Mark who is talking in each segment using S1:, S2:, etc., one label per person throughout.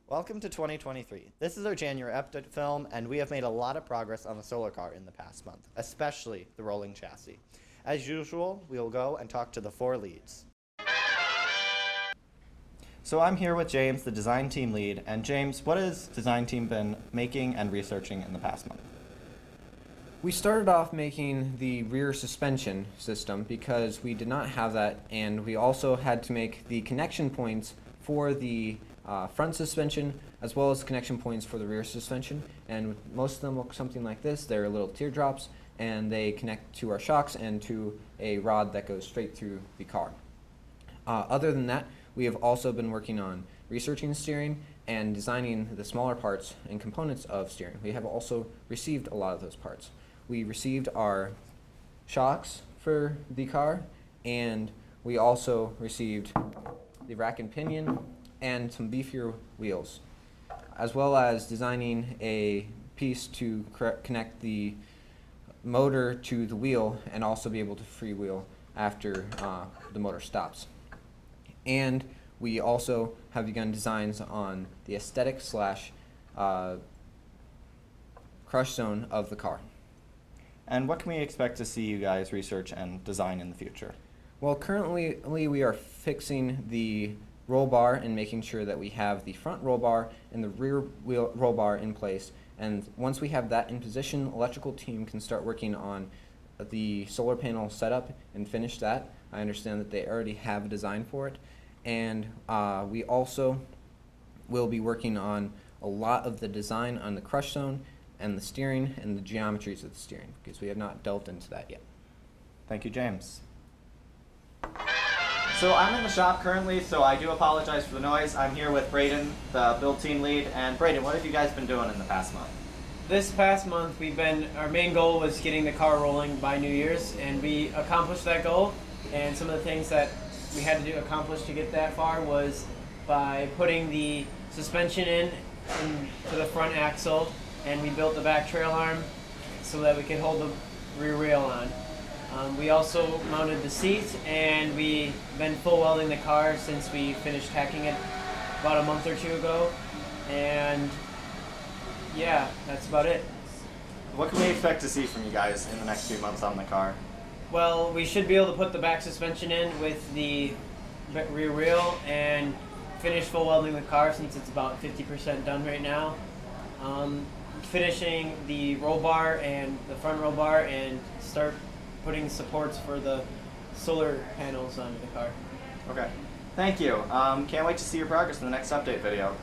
S1: Welcome to 2023. This is our January update film, and we have made a lot of progress on the solar car in the past month, especially the rolling chassis. As usual, we will go and talk to the four leads. So I'm here with James, the design team lead, and James, what has design team been making and researching in the past month?
S2: We started off making the rear suspension system because we did not have that, and we also had to make the connection points for the front suspension as well as connection points for the rear suspension, and most of them look something like this. They're little teardrops, and they connect to our shocks and to a rod that goes straight through the car. Other than that, we have also been working on researching steering and designing the smaller parts and components of steering. We have also received a lot of those parts. We received our shocks for the car, and we also received the rack and pinion and some beefier wheels, as well as designing a piece to connect the motor to the wheel and also be able to freewheel after the motor stops. And we also have begun designs on the aesthetic slash crush zone of the car.
S1: And what can we expect to see you guys research and design in the future?
S2: Well, currently we are fixing the roll bar and making sure that we have the front roll bar and the rear wheel roll bar in place. And once we have that in position, electrical team can start working on the solar panel setup and finish that. I understand that they already have a design for it. And we also will be working on a lot of the design on the crush zone and the steering and the geometries of the steering, because we have not delved into that yet.
S1: Thank you, James. So I'm in the shop currently, so I do apologize for the noise. I'm here with Braden, the build team lead. And Braden, what have you guys been doing in the past month?
S3: This past month, our main goal was getting the car rolling by New Year's, and we accomplished that goal. And some of the things that we had to accomplish to get that far was by putting the suspension in to the front axle, and we built the back trail arm so that we could hold the rear wheel on. We also mounted the seat, and we've been full welding the car since we finished tacking it about a month or two ago. And yeah, that's about it.
S1: What can we expect to see from you guys in the next few months on the car?
S3: Well, we should be able to put the back suspension in with the rear wheel and finish full welding the car since it's about 50% done right now. Finishing the roll bar and the front roll bar, and start putting supports for the solar panels onto the car.
S1: Okay. Thank you. Can't wait to see your progress in the next update video.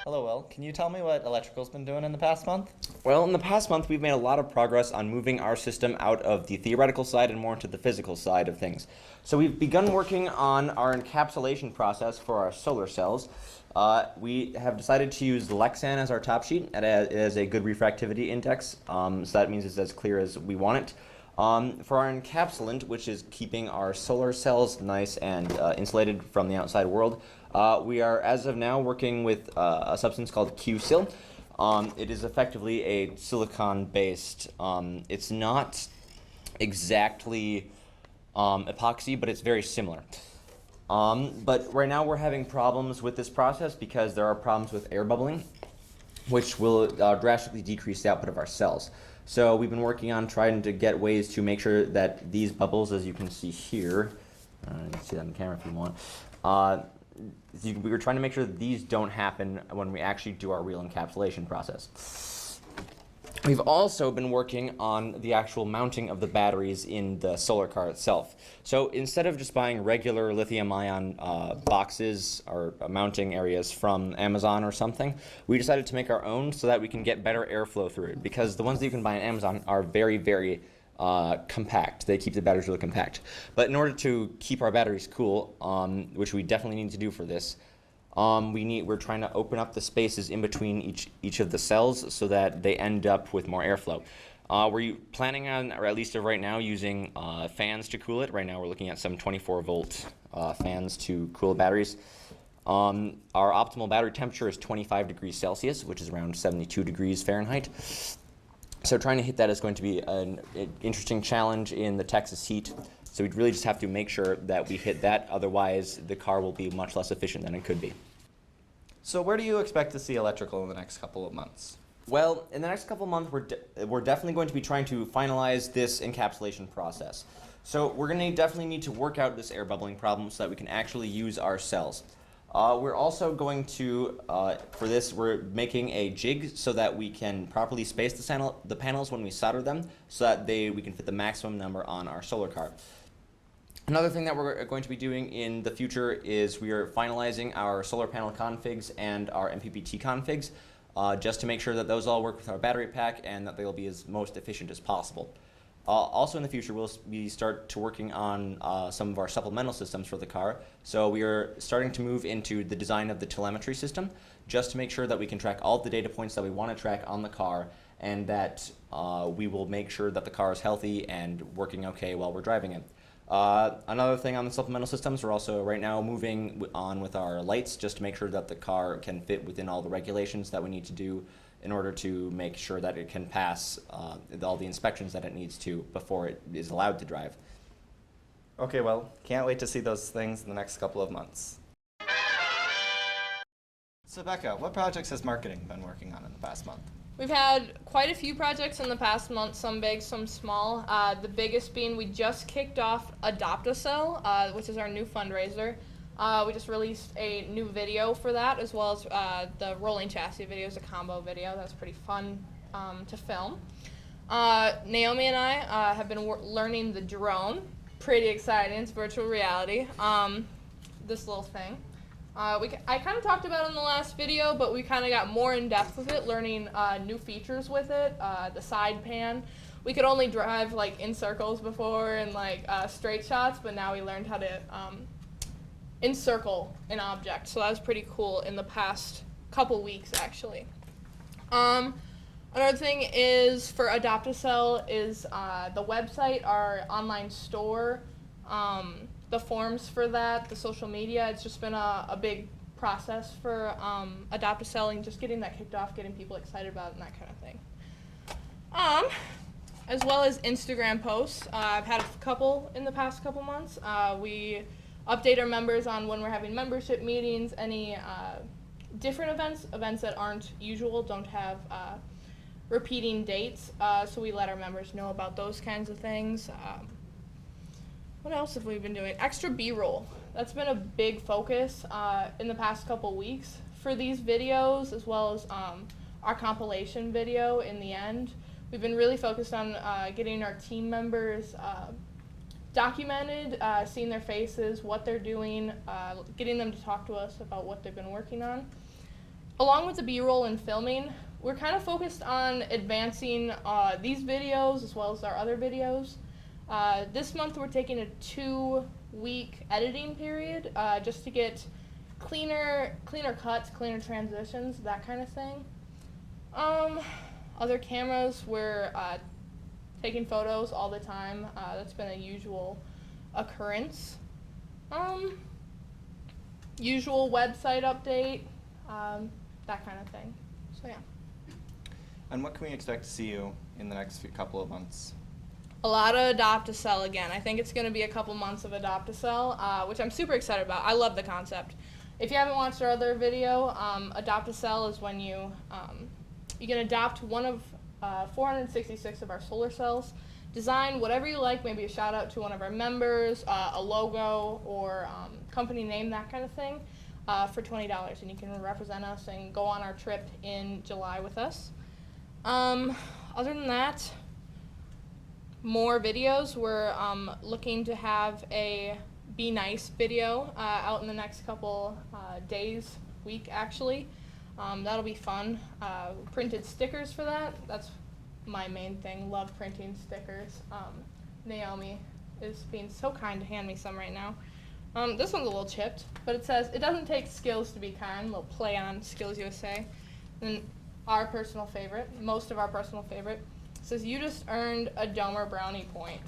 S1: Hello, Will. Can you tell me what electrical's been doing in the past month?
S4: Well, in the past month, we've made a lot of progress on moving our system out of the theoretical side and more into the physical side of things. So we've begun working on our encapsulation process for our solar cells. We have decided to use Lexan as our top sheet. It has a good refractivity index, so that means it's as clear as we want it. For our encapsulant, which is keeping our solar cells nice and insulated from the outside world, we are, as of now, working with a substance called Q-Sil. It is effectively a silicon-based. It's not exactly epoxy, but it's very similar. But right now we're having problems with this process because there are problems with air bubbling, which will drastically decrease the output of our cells. So we've been working on trying to get ways to make sure that these bubbles, as you can see here, you can see that on the camera if you want, we were trying to make sure that these don't happen when we actually do our real encapsulation process. We've also been working on the actual mounting of the batteries in the solar car itself. So instead of just buying regular lithium-ion boxes or mounting areas from Amazon or something, we decided to make our own so that we can get better airflow through it, because the ones that you can buy on Amazon are very, very compact. They keep the batteries really compact. But in order to keep our batteries cool, which we definitely need to do for this, we're trying to open up the spaces in between each of the cells so that they end up with more airflow. We're planning on, or at least right now, using fans to cool it. Right now we're looking at some 24-volt fans to cool batteries. Our optimal battery temperature is 25 degrees Celsius, which is around 72 degrees Fahrenheit. So trying to hit that is going to be an interesting challenge in the Texas heat. So we'd really just have to make sure that we hit that, otherwise the car will be much less efficient than it could be.
S1: So where do you expect to see electrical in the next couple of months?
S4: Well, in the next couple of months, we're definitely going to be trying to finalize this encapsulation process. So we're going to definitely need to work out this air bubbling problem so that we can actually use our cells. We're also going to, for this, we're making a jig so that we can properly space the panels when we solder them so that we can fit the maximum number on our solar car. Another thing that we're going to be doing in the future is we are finalizing our solar panel configs and our MPPT configs just to make sure that those all work with our battery pack and that they'll be as most efficient as possible. Also in the future, we start to working on some of our supplemental systems for the car. So we are starting to move into the design of the telemetry system just to make sure that we can track all of the data points that we want to track on the car and that we will make sure that the car is healthy and working okay while we're driving it. Another thing on the supplemental systems, we're also right now moving on with our lights just to make sure that the car can fit within all the regulations that we need to do in order to make sure that it can pass all the inspections that it needs to before it is allowed to drive.
S1: Okay, well, can't wait to see those things in the next couple of months. So Becca, what projects has marketing been working on in the past month?
S5: We've had quite a few projects in the past month, some big, some small. The biggest being we just kicked off Adopt-A-Cell, which is our new fundraiser. We just released a new video for that, as well as the rolling chassis video is a combo video. That's pretty fun to film. Naomi and I have been learning the drone. Pretty exciting. It's virtual reality. This little thing. I kind of talked about it in the last video, but we kind of got more in depth with it, learning new features with it. The side pan. We could only drive like in circles before and like straight shots, but now we learned how to encircle an object. So that was pretty cool in the past couple weeks, actually. Another thing is for Adopt-A-Cell is the website, our online store, the forms for that, the social media. It's just been a big process for Adopt-A-Cell and just getting that kicked off, getting people excited about it and that kind of thing. As well as Instagram posts. I've had a couple in the past couple months. We update our members on when we're having membership meetings, any different events that aren't usual, don't have repeating dates, so we let our members know about those kinds of things. What else have we been doing? Extra B-roll. That's been a big focus in the past couple weeks for these videos, as well as our compilation video in the end. We've been really focused on getting our team members documented, seeing their faces, what they're doing, getting them to talk to us about what they've been working on. Along with the B-roll and filming, we're kind of focused on advancing these videos as well as our other videos. This month we're taking a 2-week editing period just to get cleaner cuts, cleaner transitions, that kind of thing. Other cameras, we're taking photos all the time. That's been a usual occurrence. Usual website update, that kind of thing. So yeah.
S1: And what can we expect to see you in the next couple of months?
S5: A lot of Adopt-A-Cell again. I think it's going to be a couple months of Adopt-A-Cell, which I'm super excited about. I love the concept. If you haven't watched our other video, Adopt-A-Cell is when you can adopt one of 466 of our solar cells, design whatever you like, maybe a shout out to one of our members, a logo or company name, that kind of thing, for $20, and you can represent us and go on our trip in July with us. Other than that, more videos. We're looking to have a Be Nice video out in the next couple days, week actually. That'll be fun. Printed stickers for that. That's my main thing. Love printing stickers. Naomi is being so kind to hand me some right now. This one's a little chipped, but it says, "It doesn't take skills to be kind." A little play on Skills USA. And our personal favorite, most of our personal favorite, says, "You just earned a Domer Brownie point,"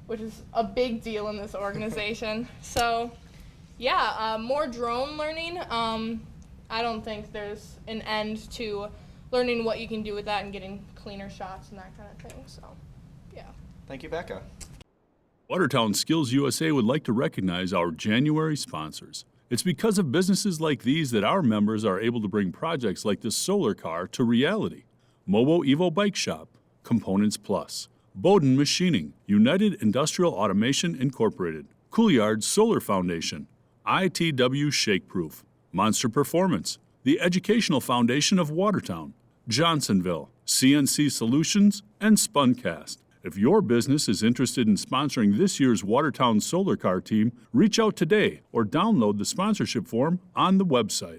S5: which is a big deal in this organization. So, yeah, more drone learning. I don't think there's an end to learning what you can do with that and getting cleaner shots and that kind of thing. So, yeah.
S1: Thank you, Becca.
S6: Watertown Skills USA would like to recognize our January sponsors: It's because of businesses like these that our members are able to bring projects like this solar car to reality. Mobo Evo Bike Shop, Components Plus, Bowden Machining, United Industrial Automation Incorporated, Couillard Solar Foundation, ITW Shakeproof, Monster Performance, the Educational Foundation of Watertown, Johnsonville, CNC Solutions, and Spuncast. If your business is interested in sponsoring this year's Watertown Solar Car team, reach out today or download the sponsorship form on the website.